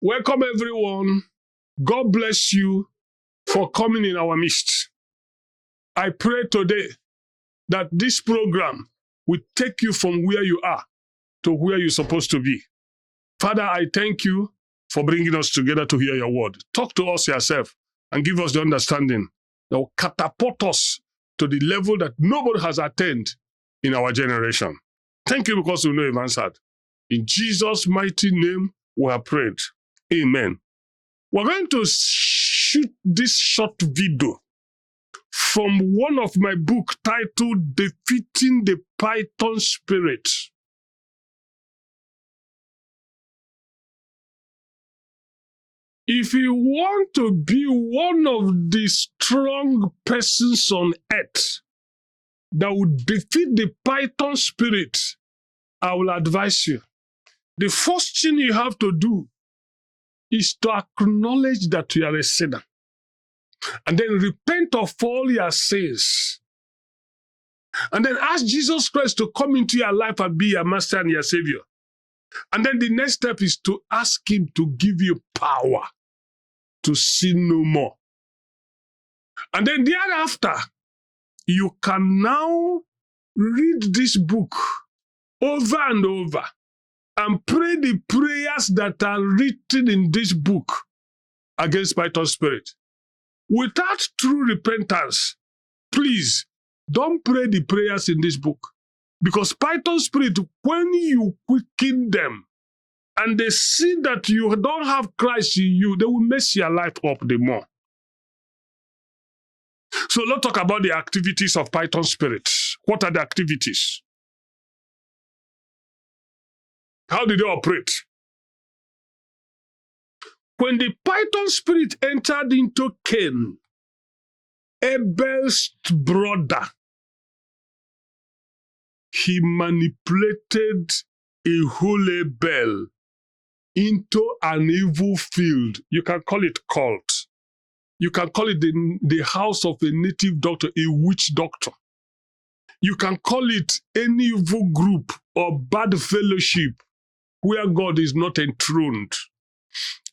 Welcome, everyone. God bless you for coming in our midst. I pray today that this program will take you from where you are to where you're supposed to be. Father, I thank you for bringing us together to hear your word. Talk to us yourself and give us the understanding that will catapult us to the level that nobody has attained in our generation. Thank you because we know you've answered. In Jesus' mighty name, we have prayed. Amen. We're going to shoot this short video from one of my books titled Defeating the Python Spirit. If you want to be one of the strong persons on earth that will defeat the Python spirit, I will advise you. The first thing you have to do is to acknowledge that you are a sinner. And then repent of all your sins. And then ask Jesus Christ to come into your life and be your master and your savior. And then the next step is to ask him to give you power to sin no more. And then thereafter, you can now read this book over and over and pray the prayers that are written in this book against Python spirit. Without true repentance, please don't pray the prayers in this book. Because Python spirit, when you quicken them and they see that you don't have Christ in you, they will mess your life up the more. So let's talk about the activities of Python spirit. What are the activities? How do they operate? When the Python spirit entered into Cain, Abel's brother, he manipulated a whole Abel into an evil field. You can call it cult. You can call it the house of a native doctor, a witch doctor. You can call it any evil group or bad fellowship where God is not enthroned.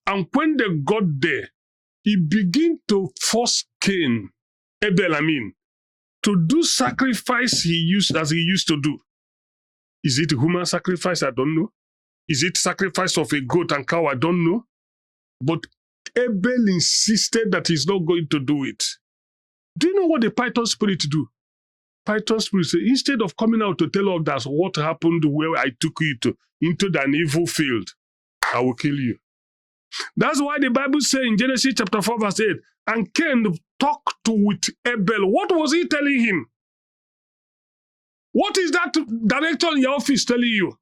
And when they got there, he began to force Cain, Abel, to do sacrifice he used to do. Is it human sacrifice? I don't know. Is it sacrifice of a goat and cow? I don't know. But Abel insisted that he's not going to do it. Do you know what the Python spirit do? Python spirit say, instead of coming out to tell us what happened where I took you into an evil field, I will kill you. That's why the Bible says in Genesis chapter 4 verse 8, and Cain talked with Abel. What was he telling him? What is that director in your office telling you?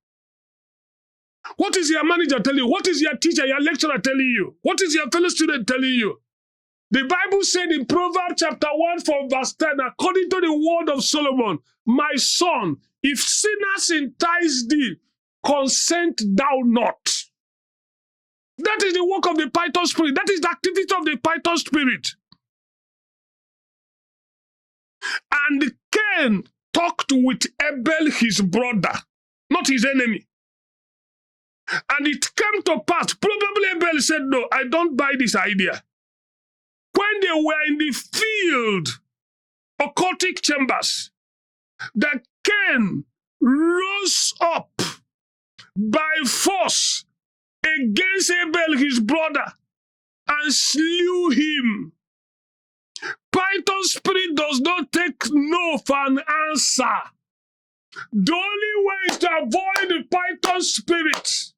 What is your manager telling you? What is your teacher, your lecturer telling you? What is your fellow student telling you? The Bible said in Proverbs chapter 1 from verse 10, according to the word of Solomon, my son, if sinners entice thee, consent thou not. That is the work of the Python spirit. That is the activity of the Python spirit. And Cain talked with Abel, his brother, not his enemy. And it came to pass, probably Abel said, no, I don't buy this idea. When they were in the field, occultic chambers, that Cain rose up by force against Abel, his brother, and slew him. Python spirit does not take no for an answer. The only way is to avoid the Python spirit.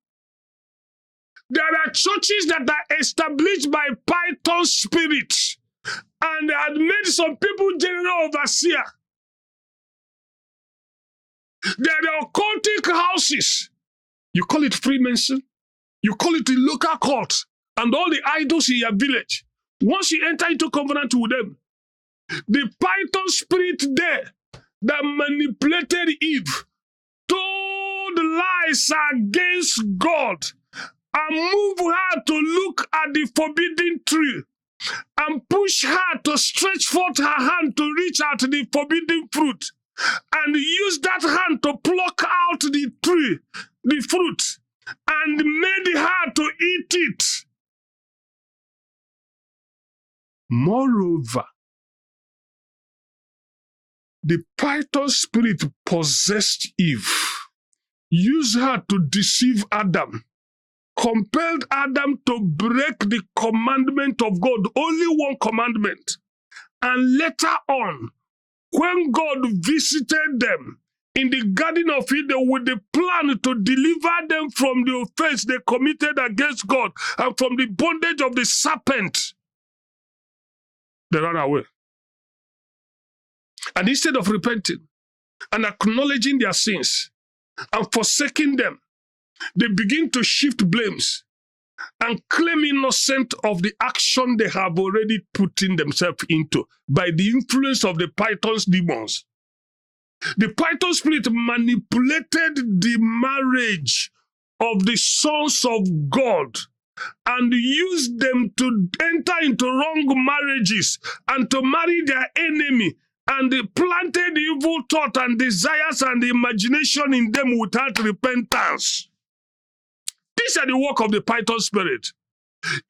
There are churches that are established by Python spirit, and they had made some people general overseer. There are occultic houses. You call it Freemason. You call it the local cult, and all the idols in your village. Once you enter into covenant with them, the Python spirit there that manipulated Eve, told lies against God, and moved her to look at the forbidden tree, and push her to stretch forth her hand to reach out the forbidden fruit, and use that hand to pluck out the tree, the fruit. and made her to eat it. Moreover, the python spirit possessed Eve, used her to deceive Adam, compelled Adam to break the commandment of God, only one commandment. And later on, when God visited them in the Garden of Eden with the plan to deliver them from the offense they committed against God and from the bondage of the serpent, they ran away. And instead of repenting and acknowledging their sins and forsaking them, they begin to shift blames and claim innocent of the action they have already put in themselves into by the influence of the python's demons. The python spirit manipulated the marriage of the sons of God and used them to enter into wrong marriages and to marry their enemy, and they planted evil thought and desires and imagination in them without repentance. These are the work of the python spirit.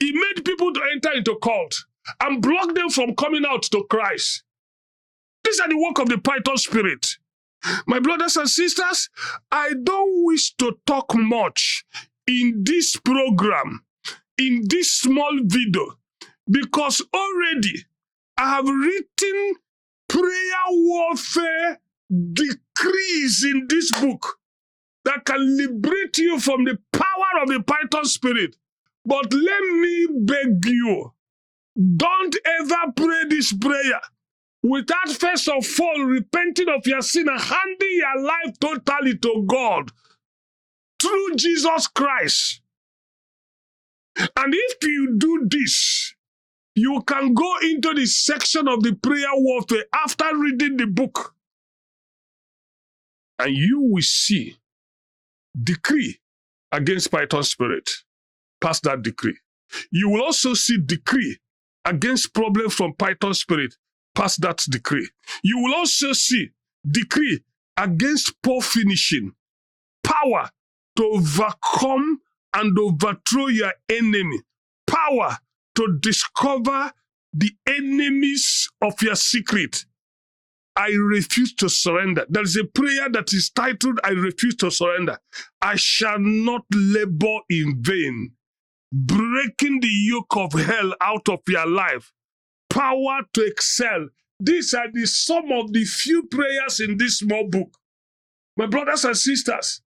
He made people to enter into cult and block them from coming out to Christ. These are the work of the python spirit. My brothers and sisters, I don't wish to talk much in this program, in this small video, because already I have written prayer warfare decrees in this book that can liberate you from the power of the python spirit. But let me beg you, don't ever pray this prayer without first of all repenting of your sin and handing your life totally to God through Jesus Christ. And if you do this, you can go into the section of the prayer warfare after reading the book, and you will see decree against python spirit. Pass that decree. You will also see decree against problem from python spirit. Pass that decree. You will also see decree against poor finishing, power to overcome and overthrow your enemy, power to discover the enemies of your secret. I refuse to surrender. There is a prayer that is titled, I refuse to surrender. I shall not labor in vain, breaking the yoke of hell out of your life, power to excel. These are some of the few prayers in this small book. My brothers and sisters,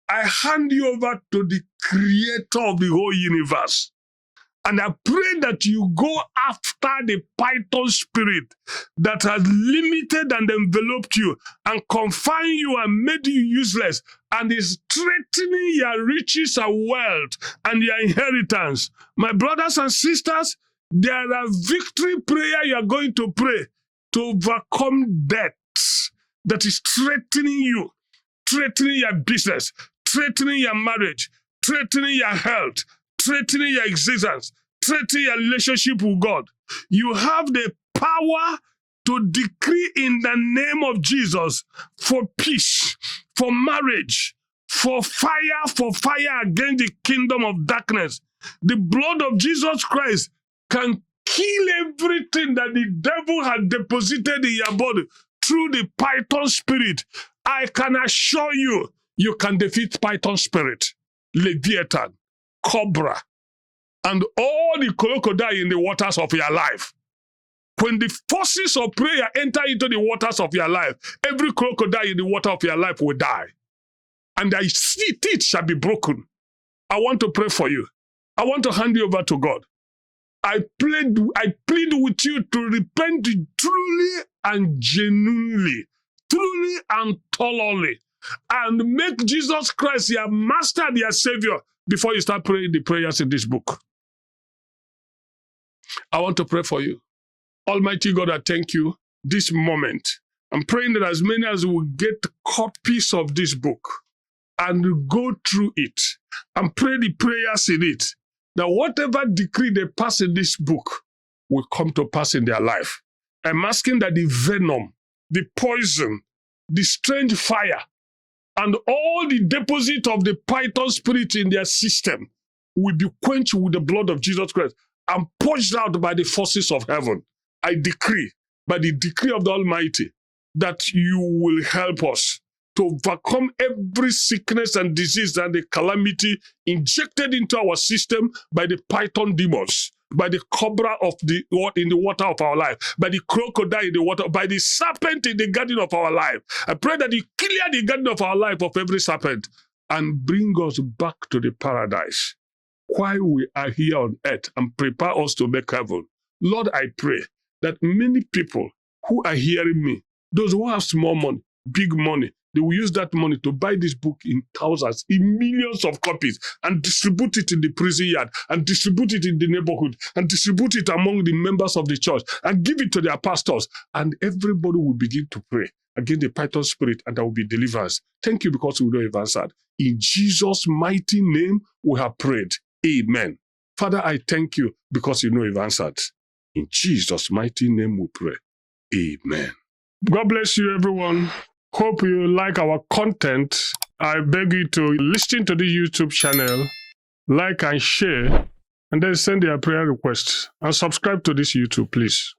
I hand you over to the creator of the whole universe. And I pray that you go after the python spirit that has limited and enveloped you and confined you and made you useless and is threatening your riches and wealth and your inheritance. My brothers and sisters, there are victory prayer you are going to pray to overcome debts that is threatening you, threatening your business, threatening your marriage, threatening your health, threatening your existence, threatening your relationship with God. You have the power to decree in the name of Jesus for peace, for marriage, for fire against the kingdom of darkness. The blood of Jesus Christ can kill everything that the devil had deposited in your body through the python spirit. I can assure you, you can defeat python spirit, Leviathan, Cobra, and all the crocodile in the waters of your life. When the forces of prayer enter into the waters of your life, every crocodile in the water of your life will die. And thy teeth shall be broken. I want to pray for you. I want to hand you over to God. I plead with you to repent truly and genuinely, truly and thoroughly, and make Jesus Christ your master and your savior before you start praying the prayers in this book. I want to pray for you. Almighty God, I thank you this moment. I'm praying that as many as will get copies of this book and go through it and pray the prayers in it, that whatever decree they pass in this book will come to pass in their life. I'm asking that the venom, the poison, the strange fire and all the deposit of the python spirit in their system will be quenched with the blood of Jesus Christ and purged out by the forces of heaven. I decree, by the decree of the Almighty, that you will help us to overcome every sickness and disease and the calamity injected into our system by the python demons, by the cobra in the water of our life, by the crocodile in the water, by the serpent in the garden of our life. I pray that you clear the garden of our life of every serpent and bring us back to the paradise while we are here on earth and prepare us to make heaven. Lord, I pray that many people who are hearing me, those who have small money, big money, they will use that money to buy this book in thousands, in millions of copies, and distribute it in the prison yard, and distribute it in the neighborhood, and distribute it among the members of the church, and give it to their pastors. And everybody will begin to pray against the python spirit, and there will be deliverance. Thank you, because we know you've answered. In Jesus' mighty name, we have prayed. Amen. Father, I thank you because you know you've answered. In Jesus' mighty name we pray. Amen. God bless you, everyone. Hope you like our content. I beg you to listen to the YouTube channel, like and share, and then send your prayer requests, and subscribe to this YouTube, please.